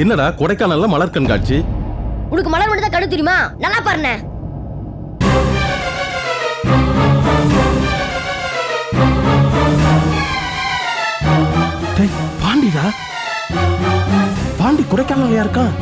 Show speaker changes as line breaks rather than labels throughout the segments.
என்னடா கொடைக்கானல்ல மலர் கண்காட்சி?
உனக்கு மலர் மட்டும் தான் கண்ணு தெரியுமா? நல்லா பாருண்ணே.
பாண்டிடா, பாண்டி கொடைக்கானல்ல இருக்கான்.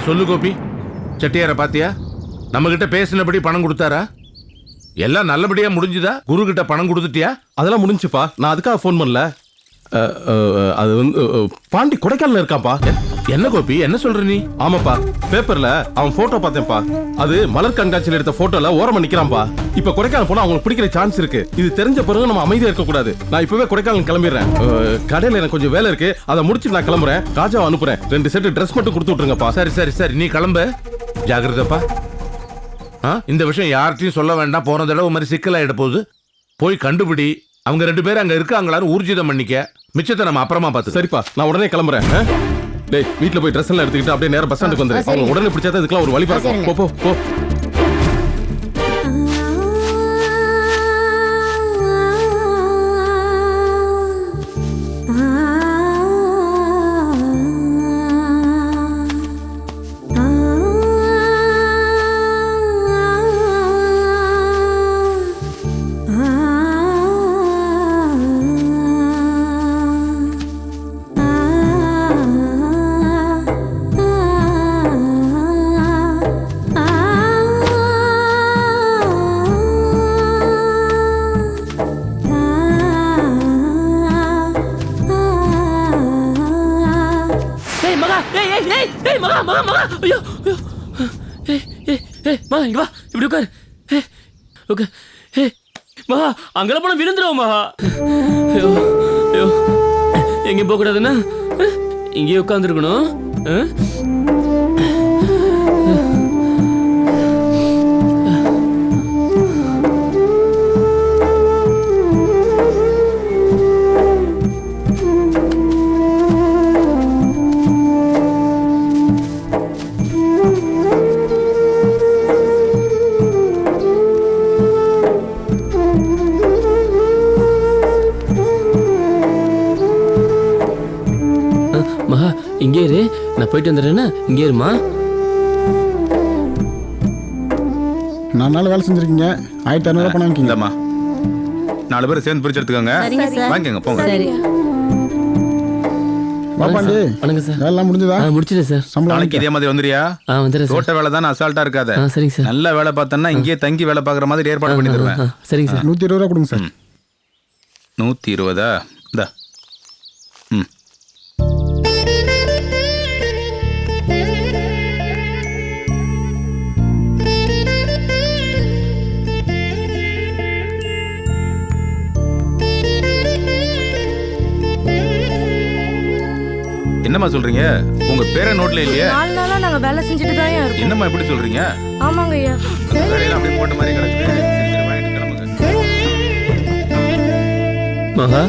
சொல்லு கோபி, செட்டியார பாத்தியா? நம்ம கிட்ட பேசினபடி பணம் கொடுத்தாரா? எல்லாம் நல்லபடியா முடிஞ்சுதா? குரு கிட்ட பணம் கொடுத்துட்டியா?
அதெல்லாம் முடிஞ்சுப்பா, நான் அதுக்காக ஃபோன் பண்ணல. அது வந்து பாண்டி கொடைக்கானல்ல இருக்காப்பா.
என்ன கோபி, என்ன சொல்ற நீ?
ஆமாப்பா, பேப்பர்ல அவன் போட்டோ பார்த்தேன்ப்பா. அது மலர் கண்காட்சியில் எடுத்த போட்டோல ஓரமா நிக்கிறான்பா. இப்ப கொடைக்கானல் போனா அவங்களுக்கு பிடிக்கிற சான்ஸ் இருக்கு. இது தெரிஞ்ச பிறகு நம்ம அமைதியா இருக்க கூடாது. நான் இப்பவே கொடைக்கானல் கிளம்பிடுறேன். கடையில எனக்கு கொஞ்சம் வேலை இருக்கு, அதை முடிச்சு நான் கிளம்புறேன். ராஜாவை அனுப்புறேன். 2 செட் ட்ரெஸ் மட்டும் கொடுத்து விட்டுருங்கப்பா.
சரி சரி சரி, நீ கிளம்ப. ஜாகிரதப்பா. இந்த விஷயம் யார்கிட்டையும் சொல்ல வேண்டாம். போன தடவை மாதிரி சிக்கலாயிட போகுது. போய் கண்டுபிடி. அவங்க 2 பேரும் அங்க இருக்காங்களான்னு ஊர்ஜிதம் பண்ணிக்க. மிச்சத்தை நம்ம அப்புறமா பார்த்து.
சரிப்பா, நான் உடனே கிளம்புறேன். டேய், வீட்டுல போய் ட்ரெஸ் எல்லாம் எடுத்துக்கிட்டு அப்படியே நேரம் பஸ் ஸ்டாண்டுக்கு வந்துரு. அவங்க உடனே பிடிச்சா இதுக்கெல்லாம் ஒரு வழி பார்க்கும். போ போ போ.
அங்கெல்லாம் போன விழுந்துருவோம் மகா. எங்கேயும் போக கூடாதுன்னா இங்கேயே உட்காந்துருக்கணும். இங்கே இரு, நான் போயிட்டு வந்துடுறேன்னா இங்கே இருமா.
4 நாள் வேலை செஞ்சிருக்கீங்க, 1500 பணம் வாங்கிக்கிங்கம்மா.
4 பேர் சேர்ந்து பிரிச்சு எடுத்துக்கோங்க. வாங்கிக்கோங்க, போங்க.
பாப்பாண்டி,
வணக்கம் சார்.
வேலை முடிஞ்சதா?
முடிச்சிட்டேன் சார்.
சம்பளம்
நாளைக்கு இதே மாதிரி வந்துறியா?
வந்துடுறேன்.
தோட்ட வேலை தான், அசால்ட்டா இருக்காத.
சரிங்க சார்.
நல்ல வேலை பார்த்தோன்னா இங்கேயே தங்கி வேலை பார்க்குற மாதிரி ஏற்பாடு பண்ணி தருவேன்.
சரிங்க சார்.
120 ரூபா கொடுங்க சார்.
120? இந்தா. என்னம்மா சொல்றீங்க? உங்க பேரை நோட்ல இல்லையா?
4 நாளா நாங்க வேலை செஞ்சுட்டு தான் இருக்கோம்.
என்னம்மா இப்படி சொல்றீங்க?
ஆமாங்க ஐயா.
வேலையெல்லாம் அப்படியே போட்ட மாதிரி கிடக்குது. சரி சரி, வாங்கிட்டு கிளம்புங்க.
மகா,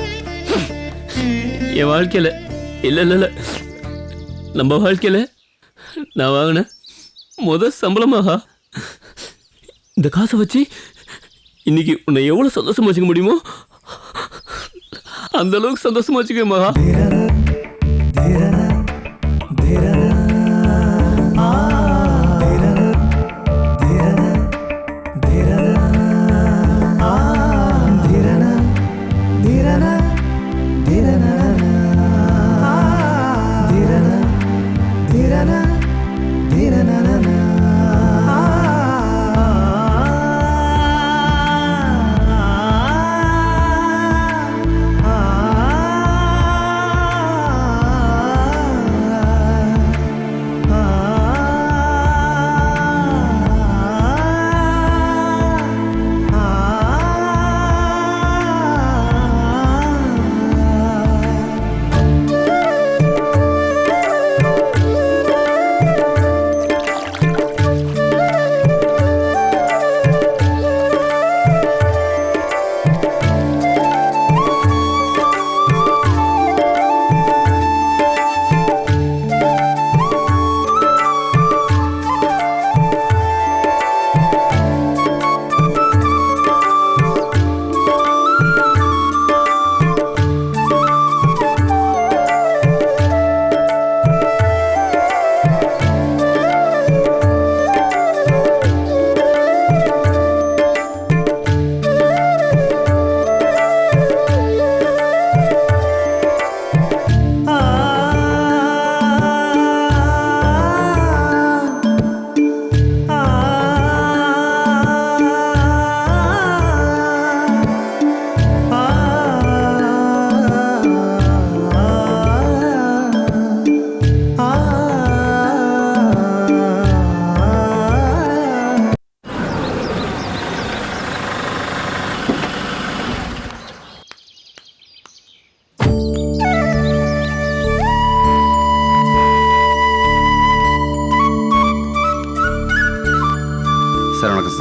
என் வாழ்க்கையில இல்ல நம்ம வாழ்க்கையில நான் வாங்கின முதல் சம்பளமாகா. இந்த காசை வச்சு இன்னைக்கு உன்னை எவ்வளவு சந்தோஷமா வச்சுக்க முடியுமோ அந்த அளவுக்கு சந்தோஷமா வச்சுக்க மகா.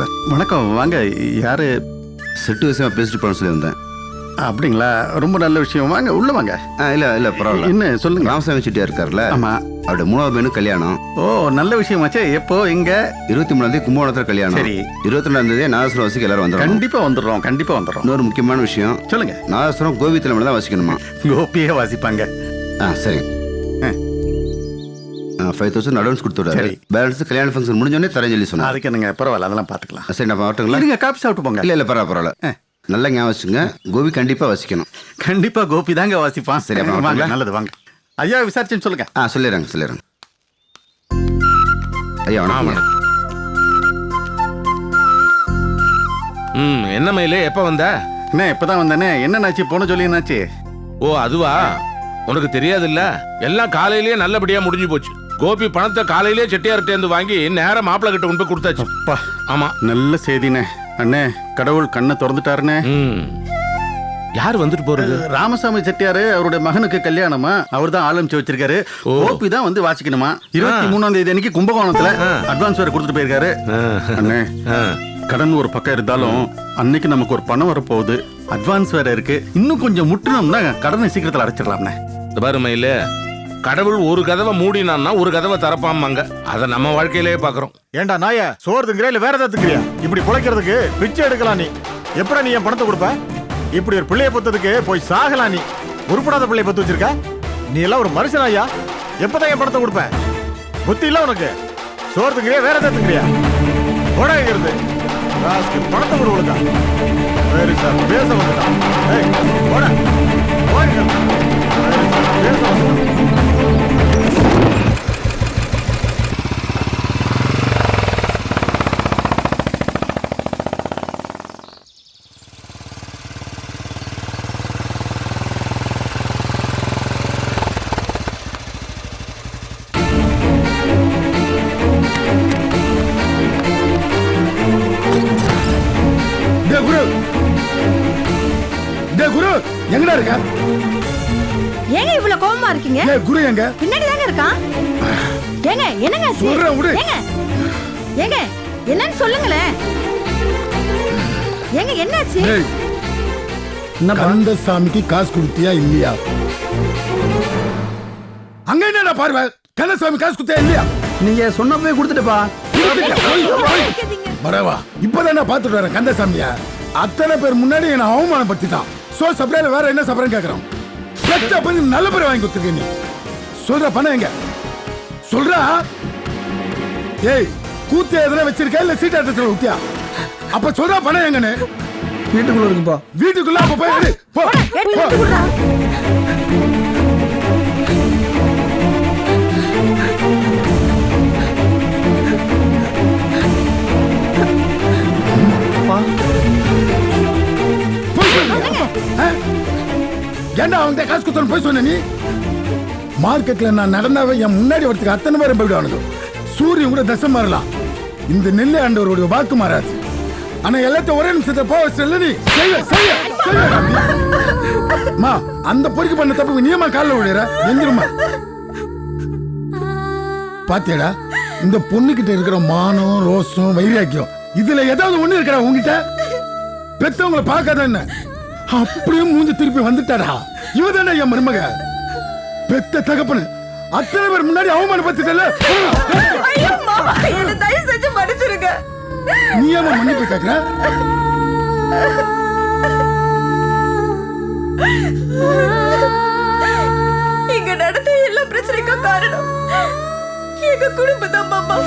சார்.
வணக்கம். வாங்க. யாரு?
செட்டு விஷயமா பேசிட்டு போன சொல்லி வந்தேன்.
அப்படிங்களா? ரொம்ப நல்ல விஷயம். வாங்க உள்ள வாங்க.
இல்ல பரவாயில்ல.
என்ன சொல்லுங்க.
ராமசாமி செட்டியா இருக்காருல்ல?
ஆமா.
அவருடைய 3வது பையனு கல்யாணம்.
ஓ, நல்ல விஷயமாச்சே. எப்போ? எங்க?
23ஆம் தேதி கும்பகோணத்துல கல்யாணம்.
சரி.
22ஆம் தேதி நாதஸ்வரம் வசிக்க எல்லாரும் வந்துடும்.
கண்டிப்பா வந்துடுறோம்.
இன்னொரு முக்கியமான விஷயம்
சொல்லுங்க.
நாதஸ்வரம் கோவி தலைமையில தான் வசிக்கணுமா?
கோபியே வாசிப்பாங்க.
சரி. 5000 அட்வான்ஸ் கொடுத்துடுறாரு.
சரி.
பேலன்ஸ் கல்யாண ஃபங்க்ஷன் முடிஞ்சோடனே தரேன் சொல்லி சொன்னார்.
அதுக்கு என்னங்க, பரவாயில்ல, அதெல்லாம் பாத்துக்கலாம்.
சரி, நான் வரட்டுங்களா?
நீங்க காப்பி சாப்பிட்டு போங்க.
இல்ல பரவாயில்ல. நல்லா ஞாபகம் வச்சுங்க, கோபி கண்டிப்பா வசிக்கணும்.
கண்டிப்பா கோபி தாங்க வாசிப்பான்.
சரி, அப்புறம்
வாங்க.
வரட்டுங்களா?
நல்லது, வாங்க. ஐயா விசாரிச்சுன்னு சொல்லுங்க.
சொல்லிடுறேங்க. ஐயா வணக்கம்.
என்ன மயிலே எப்ப வந்த?
என்ன இப்பதான் வந்தானே. என்னன்னாச்சு? போன சொல்லி என்னாச்சு?
ஓ அதுவா, உனக்கு தெரியாது இல்ல, எல்லாம் காலையிலேயே நல்லபடியா முடிஞ்சு போச்சு. கோபி பணத்தை காலையிலேயே செட்டியார்கிட்ட இருந்து வாங்கி நேரம் மாப்பிள்ளை கிட்ட கொண்டு போய் கொடுத்தாச்சு.
அப்பா,
ஆமா,
நல்ல செய்தினே. அண்ணே, கடவுள் கண்ணை திறந்துட்டாருனே.
யார் வந்துட்டு போறது?
ராமசாமி செட்டியாரு, அவருடைய மகனுக்கு கல்யாணமா, அவர் தான் ஆரம்பிச்சு வச்சிருக்காரு. கோபி தான் வந்து வாசிக்கணுமா. 23ஆம் தேதி அன்னைக்கு கும்பகோணத்துல அட்வான்ஸ் வேற கொடுத்துட்டு போயிருக்காரு. அண்ணே, கடன் ஒரு பக்கம் இருந்தாலும் அன்னைக்கு நமக்கு ஒரு பணம் வரப்போகுது. அட்வான்ஸ் வேற இருக்கு. இன்னும் கொஞ்சம் முட்டணும்னா கடனை சீக்கிரத்துல அடைச்சிடலாம்ண்ணே.
பாரு மயில, கடவுள் ஒரு கதவை மூடினான்னா ஒரு கதவை திறப்பாமாங்க. அதை நம்ம வாழ்க்கையிலேயே பாக்குறோம்.
ஏண்டா நாய, சோறு திங்கிறியா இல்ல வேற ஏதாவது திங்கிறியா? இப்படி பிழைக்கிறதுக்கு பிச்சை எடுக்கலாம். நீ எப்படா நீ என் பணத்தை கொடுப்ப? இப்படி ஒரு பிள்ளைய பத்ததுக்கு போய் சாகலாம். நீ உருப்படாத பிள்ளைய பத்து வச்சிருக்க. நீ எல்லாம் ஒரு மனுஷன் ஐயா. எப்பதான் என் பணத்தை கொடுப்பேன்? புத்தி இல்ல உனக்கு? சோறு திங்கிறியா வேற ஏதாவது திங்கிறியா? போடா இருந்து பணத்தை கொடு கொடுத்தா. சரி சார், பேச வந்துட்டான். போட பேச வந்துட்டான்.
குரு எங்கடா இருக்க?
ஏங்க இவ்வளவு கோவமா இருக்கீங்க?
குரு எங்க?
பின்னாடி தாங்க இருக்கான். ஏங்க என்னங்க ஆச்சு? ஏங்க என்னன்னு சொல்லுங்களேன். ஏங்க என்னாச்சு?
கந்தசாமிக்கு காசு கொடுத்தியா இல்லையா? அங்க என்னடா பார்வை? கந்தசாமி காசு கொடுத்தியா இல்லையா? நீங்க சொன்னப்பவே கொடுத்துட்டுப்பா. வரவா, இப்பதான் பாத்துட்டு வரேன் கந்தசாமியா. அத்தனை பேர் முன்னாடி என்ன அவமானப்படுத்திட்டான். சோ சப்ளைல வேற என்ன சப்ளைன்னு கேக்குறான். செத்த பண்ணி நல்ல பேர் வாங்கி கொடுத்துருக்க. நீ சொல்ற பணம் எங்க? சொல்றா. ஏய், கூத்து எதனா வச்சிருக்க இல்ல சீட்டாட்டத்துல ஊத்தியா? அப்ப சொல்றா பணம் எங்கன்னு. வீட்டுக்குள்ள இருக்குப்பா. வீட்டுக்குள்ள அப்ப போய் எடு. போ. ஏண்டா அவங்க காசு குத்தணும் போய் சொன்ன நீ? மார்க்கெட்ல நான் நடந்தாவே என் முன்னாடி வரத்துக்கு அத்தனை பேரும் போயிடுவானுங்க. சூரியன் கூட தசை மாறலாம், இந்த நெல்லு ஆண்டவருடைய வாக்கு மாறாது. ஆனா எல்லாத்தையும் ஒரே நிமிஷத்தை போக வச்சல நீ. மா, அந்த பொறுக்கு பண்ண தப்பு நீமா காலில் விடுற. எந்திரமா பாத்தியடா, இந்த பொண்ணுகிட்ட இருக்கிற மானம், ரோசம், வைராக்கியம், இதுல ஏதாவது ஒண்ணு இருக்கிறா உங்ககிட்ட? பெத்தவங்களை பார்க்காத என்ன அப்படியே மூஞ்சி திருப்பி வந்துட்டாடா. இவதானே என் மருமக. பெத்த தகப்பனு அத்தனை பேர் முன்னாடி அவமானப்படுத்திட்டல.
தயவு செஞ்சு மன்னிச்சிருங்க.
நீ ஏன் மன்னிப்பு கேக்குற?
இங்க நடந்த எல்லா பிரச்சனைக்கும் காரணம் எங்க குடும்பம் தான் மாமா.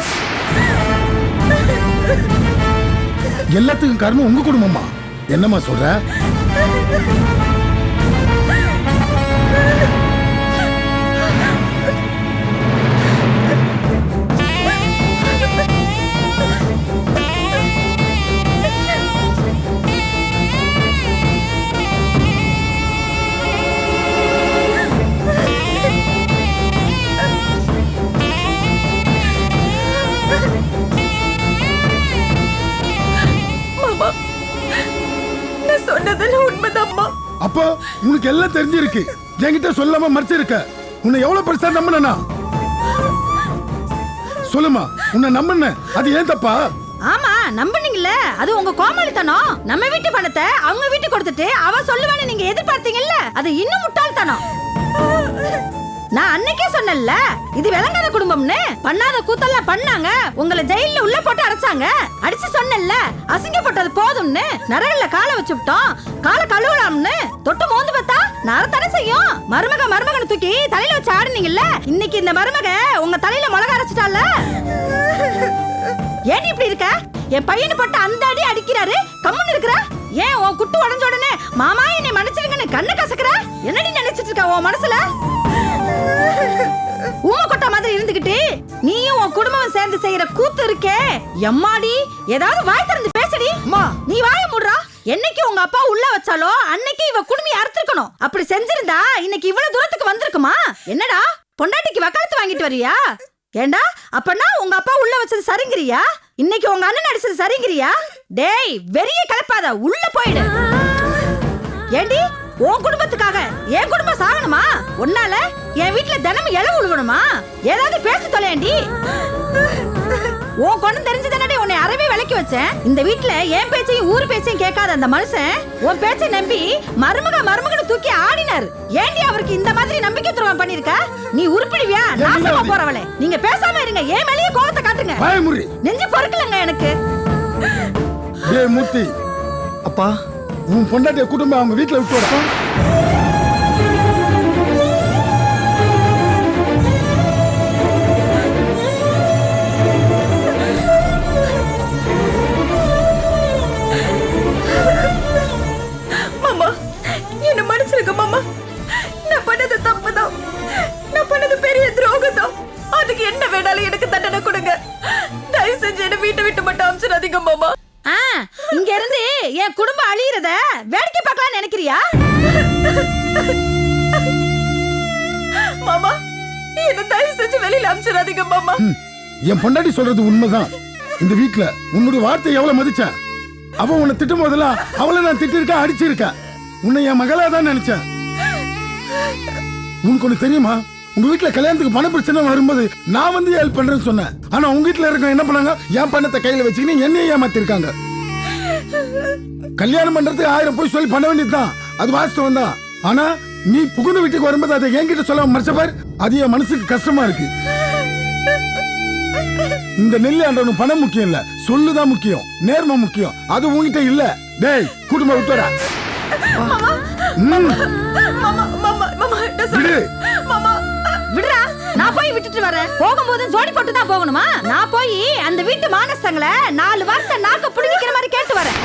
எல்லாத்துக்கும் காரணம் உங்க குடும்பமா? என்னம்மா சொல்ற? அப்போ உனக்கு எல்லாம் தெரிஞ்சிருக்கு, என்கிட்ட சொல்லாம மறைச்சிருக்க. உன்னை எவ்வளவு பெருசா நம்பினா? சொல்லுமா, உன்னை நம்பின அது ஏன் தப்பா?
ஆமா, நம்புனீங்கல்ல, அது உங்க கோமாளித்தனம். நம்ம வீட்டு பணத்தை அவங்க வீட்டுக்கு கொடுத்துட்டு அவ சொல்லுவான்னு நீங்க எதிர்பார்த்தீங்கல்ல, அது இன்னும் முட்டாள்தனம். நான் அன்னைக்கே சொன்னேன்ல, இது விளங்காத குடும்பம்னு. பண்ணாத கூத்தெல்லாம் பண்ணாங்க, உங்களை ஜெயில உள்ள போட்டு அடைச்சாங்க. அடிச்சு சொன்னேன்ல, அசிங்கப்பட்டது போதும்னு. நரகல்ல காலை வச்சுட்டோம், காலை கழுவலாம்னு. தொட்டு மோந்து பார்த்தா நரத்தானே செய்யும். மருமகனை தூக்கி தலையில வச்சு ஆடுனீங்கல்ல, இன்னைக்கு இந்த மருமக உங்க தலையில மிளகா அரைச்சிட்டால. ஏன் இப்படி இருக்க? என் பையனை போட்டு அந்த அடி அடிக்கிறாரு, கம்முன்னு இருக்கிற. ஏன் உன் குட்டு உடஞ்ச உடனே மாமா என்னை மன்னிச்சிருங்கன்னு கண்ணை கசக்குற? என்னடி நினைச்சிட்டு இருக்க உன் மனசுல? உம்மை கொட்ட மாதிரி இருந்துகிட்டு நீயும் உன் குடும்பம் சேர்ந்து செய்யற கூத்து இருக்கே, எம்மாடி, ஏதாவது வாய் திறந்து பேசடி. நீ வாயை மூடுறா. என்னைக்கு உங்க அப்பா உள்ள வச்சாலோ அன்னைக்கு இவ குடுமையை அறுத்திருக்கணும். அப்படி செஞ்சிருந்தா இன்னைக்கு இவ்வளவு தூரத்துக்கு வந்திருக்குமா? என்னடா பொண்டாட்டிக்கு வக்காலத்து வாங்கிட்டு வரியா? ஏண்டா அப்பனா உங்க அப்பா உள்ள வச்சது சரிங்கிறியா? இன்னைக்கு உங்க அண்ணன் அடிச்சது சரிங்கிறியா? டேய் வெறிய கலப்பாத, உள்ள போயிடு. ஏண்டி உன் குடும்பத்துக்காக என் குடும்பம் சாகணுமா? உன்னால என் வீட்டுல தினமும் இலை உழுவணுமா? ஏதாவது பேசி தொலையண்டி. உன் கொண்டு தெரிஞ்சதானே உன்னை அறவே விலைக்கு வச்சேன். இந்த வீட்டுல என் பேச்சையும் ஊர் பேச்சையும் கேட்காத அந்த மனுஷன் உன் பேச்சை நம்பி மருமகனை தூக்கி ஆடினார். ஏண்டி அவருக்கு இந்த மாதிரி நம்பிக்கை துரோகம் பண்ணிருக்க? நீ உருப்பிடுவியா? நாசமா போறவளே, நீங்க பேசாம இருங்க. ஏன் மேலேயே கோவத்தை காட்டுங்க. நெஞ்சு பொறுக்கலங்க எனக்கு.
ஏய் மூர்த்தி,
அப்பா,
உன் பொண்டாட்டிய குடும்பம் அவங்க வீட்டுல விட்டு வரப்பா.
மாமா, என்ன மன்னிச்சிருங்க மாமா. நான் பண்ணது தப்புதான், நான் பண்ணது பெரிய துரோகம் தான். அதுக்கு என்ன வேணாலும் எனக்கு தண்டனை கொடுங்க. தயவு செஞ்சு என்ன வீட்டை விட்டு மட்டும் அனுப்பிச்சிடாதீங்க மாமா. இங்க இருந்து என் குடும்பம் அழியறத வேடிக்கை பார்க்கலாம் நினைக்கிறியா? மாமா, என்ன தயவு செஞ்சு வெளியில அனுப்பிச்சிடாதீங்க மாமா.
என் பொண்டாட்டி சொல்றது உண்மைதான். இந்த வீட்டுல உன்னுடைய வார்த்தை எவ்வளவு மதிச்சேன். அவ உன்னை திட்டும் போதெல்லாம் அவளை நான் திட்டிருக்கேன், அடிச்சிருக்கேன். உன்னை என் மகளா தான் நினைச்சேன். உனக்கு ஒண்ணு தெரியுமா? உங்க வீட்டுல கல்யாணத்துக்கு பண பிரச்சனை வரும்போது நான் வந்து ஹெல்ப் பண்றேன்னு சொன்னேன். ஆனா உங்க வீட்டுல இருக்க என்ன பண்ணாங்க? என் பணத்தை கையில வச்சுக்கின்னு என்னையே ஏமாத்திருக்காங்க. கல்யாணம் பண்றதுக்கு 1000 போய் சொல்லி பண்ண வேண்டியதுதான், அது வாஸ்தவம் தான். ஆனா நீ புகுந்த வீட்டுக்கு வரும்போது அதை என்கிட்ட சொல்ல மறைச்சபார், அது என் மனசுக்கு கஷ்டமா இருக்கு. இந்த நெல்லு ஆண்டவனுக்கு பணம் முக்கியம் இல்ல, சொல்லுதான் முக்கியம், நேர்மை முக்கியம். அது உங்ககிட்ட இல்ல. டேய் குடும்பம் விட்டுறா.
விடுறா, நான் போய் விட்டுட்டு வரேன். போகும்போது ஜோடி போட்டு தான் போகணுமா? நான் போய் அந்த வீட்டு மானஸ்தங்களை 4 வார்த்தை நாக்க புடுங்கிக்கிற மாதிரி கேட்டு வரேன்.